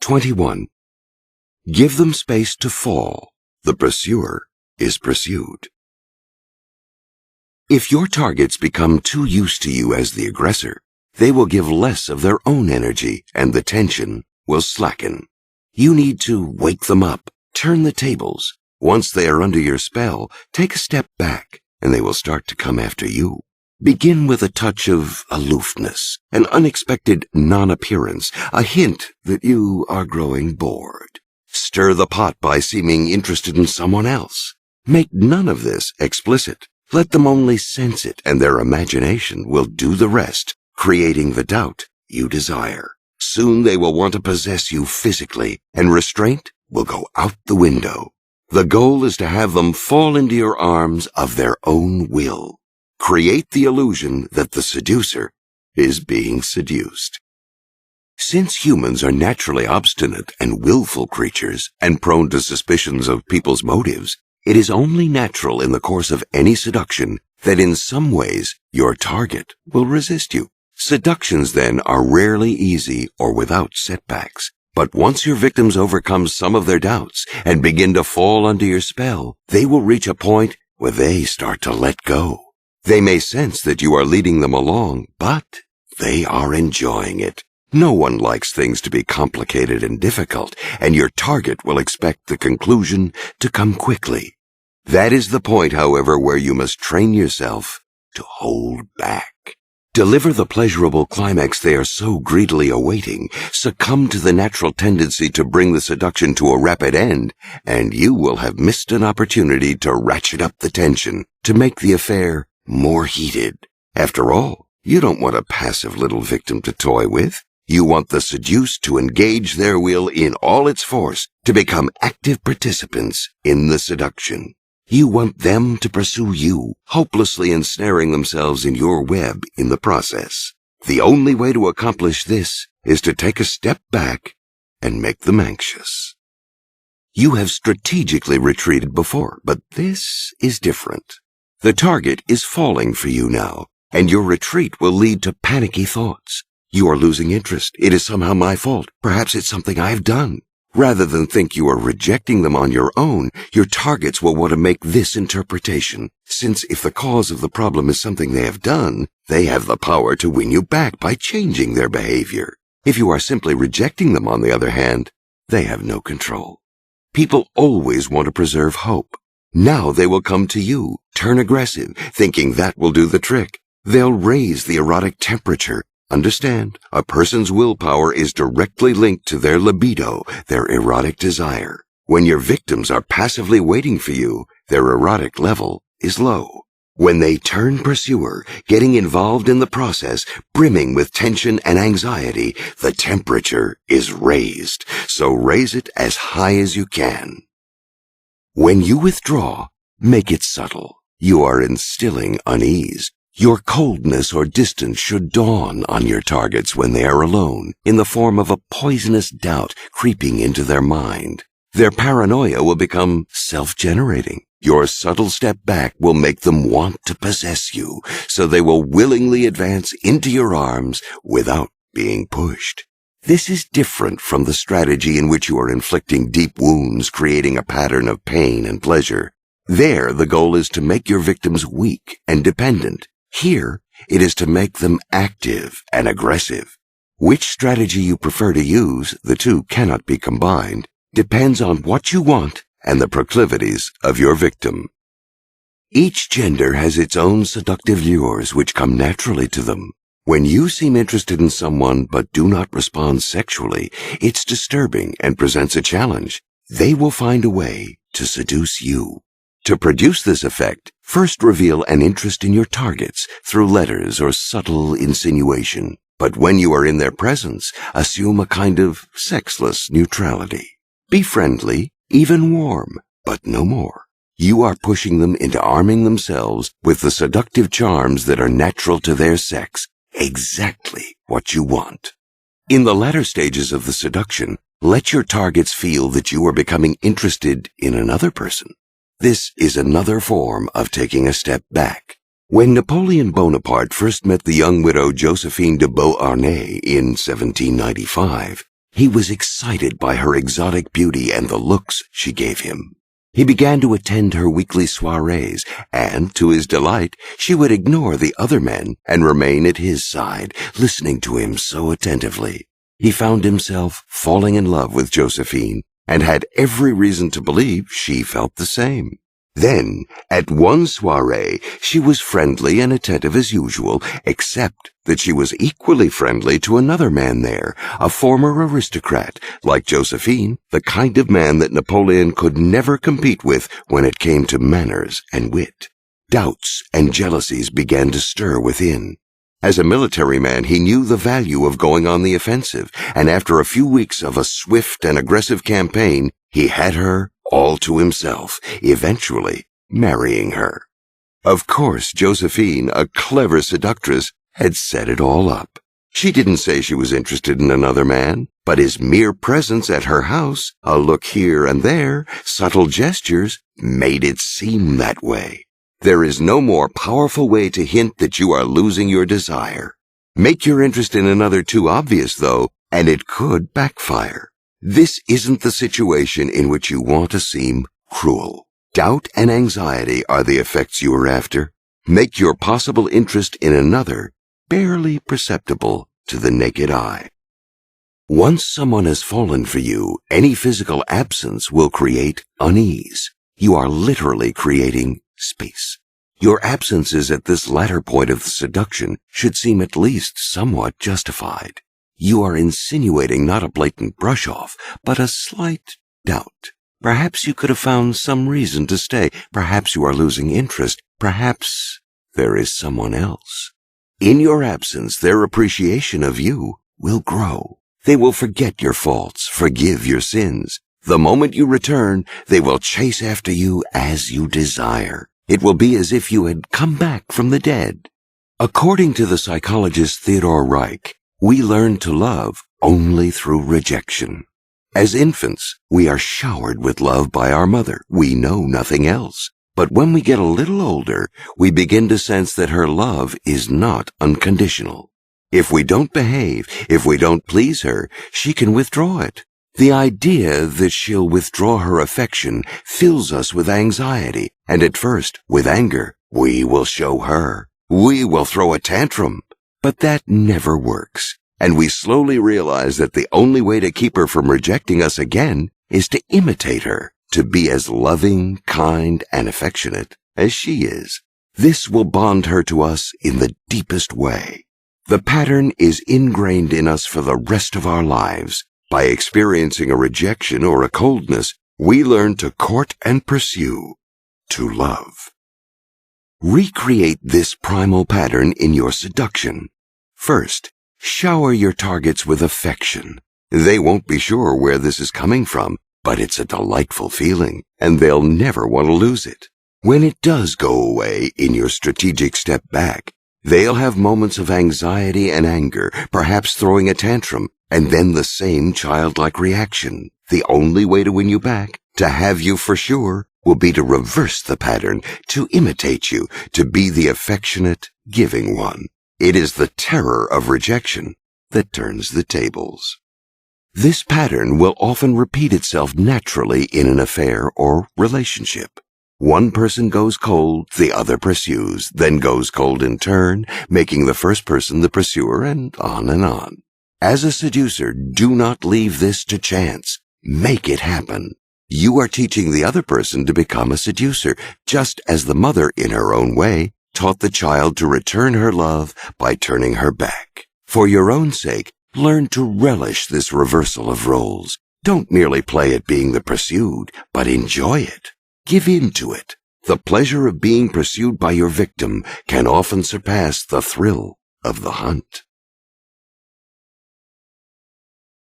21. Give them space to fall. The pursuer is pursued. If your targets become too used to you as the aggressor, they will give less of their own energy and the tension will slacken. You need to wake them up, turn the tables. Once they are under your spell, take a step back and they will start to come after you. Begin with a touch of aloofness, an unexpected non-appearance, a hint that you are growing bored. Stir the pot by seeming interested in someone else. Make none of this explicit. Let them only sense it, and their imagination will do the rest, creating the doubt you desire. Soon they will want to possess you physically, and restraint will go out the window. The goal is to have them fall into your arms of their own will. Create the illusion that the seducer is being seduced. Since humans are naturally obstinate and willful creatures and prone to suspicions of people's motives, it is only natural in the course of any seduction that in some ways your target will resist you. Seductions then are rarely easy or without setbacks, but once your victims overcome some of their doubts and begin to fall under your spell, they will reach a point where they start to let go. They may sense that you are leading them along, but they are enjoying it. No one likes things to be complicated and difficult, and your target will expect the conclusion to come quickly. That is the point, however, where you must train yourself to hold back. Deliver the pleasurable climax they are so greedily awaiting, succumb to the natural tendency to bring the seduction to a rapid end, and you will have missed an opportunity to ratchet up the tension, to make the affair more heated. After all, you don't want a passive little victim to toy with. You want the seduced to engage their will in all its force, to become active participants in the seduction. You want them to pursue you, hopelessly ensnaring themselves in your web in the process. The only way to accomplish this is to take a step back and make them anxious. You have strategically retreated before, but this is different. The target is falling for you now, and your retreat will lead to panicky thoughts. You are losing interest. It is somehow my fault. Perhaps it's something I have done. Rather than think you are rejecting them on your own, your targets will want to make this interpretation, since if the cause of the problem is something they have done, they have the power to win you back by changing their behavior. If you are simply rejecting them, on the other hand, they have no control. People always want to preserve hope. Now they will come to you, turn aggressive, thinking that will do the trick. They'll raise the erotic temperature. Understand, a person's willpower is directly linked to their libido, their erotic desire. When your victims are passively waiting for you, their erotic level is low. When they turn pursuer, getting involved in the process, brimming with tension and anxiety, the temperature is raised, so raise it as high as you can. When you withdraw, make it subtle. You are instilling unease. Your coldness or distance should dawn on your targets when they are alone, in the form of a poisonous doubt creeping into their mind. Their paranoia will become self-generating. Your subtle step back will make them want to possess you, so they will willingly advance into your arms without being pushed. This is different from the strategy in which you are inflicting deep wounds, creating a pattern of pain and pleasure. There, the goal is to make your victims weak and dependent. Here, it is to make them active and aggressive. Which strategy you prefer to use, the two cannot be combined, depends on what you want and the proclivities of your victim. Each gender has its own seductive lures which come naturally to them. When you seem interested in someone but do not respond sexually, it's disturbing and presents a challenge. They will find a way to seduce you. To produce this effect, first reveal an interest in your targets through letters or subtle insinuation. But when you are in their presence, assume a kind of sexless neutrality. Be friendly, even warm, but no more. You are pushing them into arming themselves with the seductive charms that are natural to their sex, exactly what you want. In the latter stages of the seduction, let your targets feel that you are becoming interested in another person. This is another form of taking a step back. When Napoleon Bonaparte first met the young widow Josephine de Beauharnais in 1795, He was excited by her exotic beauty and the looks she gave him. He began to attend her weekly soirees, and, to his delight, she would ignore the other men and remain at his side, listening to him so attentively. He found himself falling in love with Josephine, and had every reason to believe she felt the same. Then, at one soiree, she was friendly and attentive as usual, except that she was equally friendly to another man there, a former aristocrat, like Josephine, the kind of man that Napoleon could never compete with when it came to manners and wit. Doubts and jealousies began to stir within. As a military man, he knew the value of going on the offensive, and after a few weeks of a swift and aggressive campaign, he had her all to himself, eventually marrying her. Of course, Josephine, a clever seductress, had set it all up. She didn't say she was interested in another man, but his mere presence at her house, a look here and there, subtle gestures, made it seem that way. There is no more powerful way to hint that you are losing your desire. Make your interest in another too obvious, though, and it could backfire. This isn't the situation in which you want to seem cruel. Doubt and anxiety are the effects you are after. Make your possible interest in another barely perceptible to the naked eye. Once someone has fallen for you, any physical absence will create unease. You are literally creating space. Your absences at this latter point of the seduction should seem at least somewhat justified. You are insinuating not a blatant brush-off, but a slight doubt. Perhaps you could have found some reason to stay. Perhaps you are losing interest. Perhaps there is someone else. In your absence, their appreciation of you will grow. They will forget your faults, forgive your sins. The moment you return, they will chase after you as you desire. It will be as if you had come back from the dead. According to the psychologist Theodore Reich, we learn to love only through rejection. As infants, we are showered with love by our mother. We know nothing else. But when we get a little older, we begin to sense that her love is not unconditional. If we don't behave, if we don't please her, she can withdraw it. The idea that she'll withdraw her affection fills us with anxiety, and at first, with anger. We will show her. We will throw a tantrum. But that never works, and we slowly realize that the only way to keep her from rejecting us again is to imitate her, to be as loving, kind, and affectionate as she is. This will bond her to us in the deepest way. The pattern is ingrained in us for the rest of our lives. By experiencing a rejection or a coldness, we learn to court and pursue, to love. Recreate this primal pattern in your seduction. First, shower your targets with affection. They won't be sure where this is coming from, but it's a delightful feeling, and they'll never want to lose it. When it does go away in your strategic step back, they'll have moments of anxiety and anger, perhaps throwing a tantrum, and then the same childlike reaction. The only way to win you back, to have you for sure, will be to reverse the pattern, to imitate you, to be the affectionate, giving one. It is the terror of rejection that turns the tables. This pattern will often repeat itself naturally in an affair or relationship. One person goes cold, the other pursues, then goes cold in turn, making the first person the pursuer, and on and on. As a seducer, do not leave this to chance. Make it happen. You are teaching the other person to become a seducer, just as the mother, in her own way, taught the child to return her love by turning her back. For your own sake, learn to relish this reversal of roles. Don't merely play at being the pursued, but enjoy it. Give in to it. The pleasure of being pursued by your victim can often surpass the thrill of the hunt.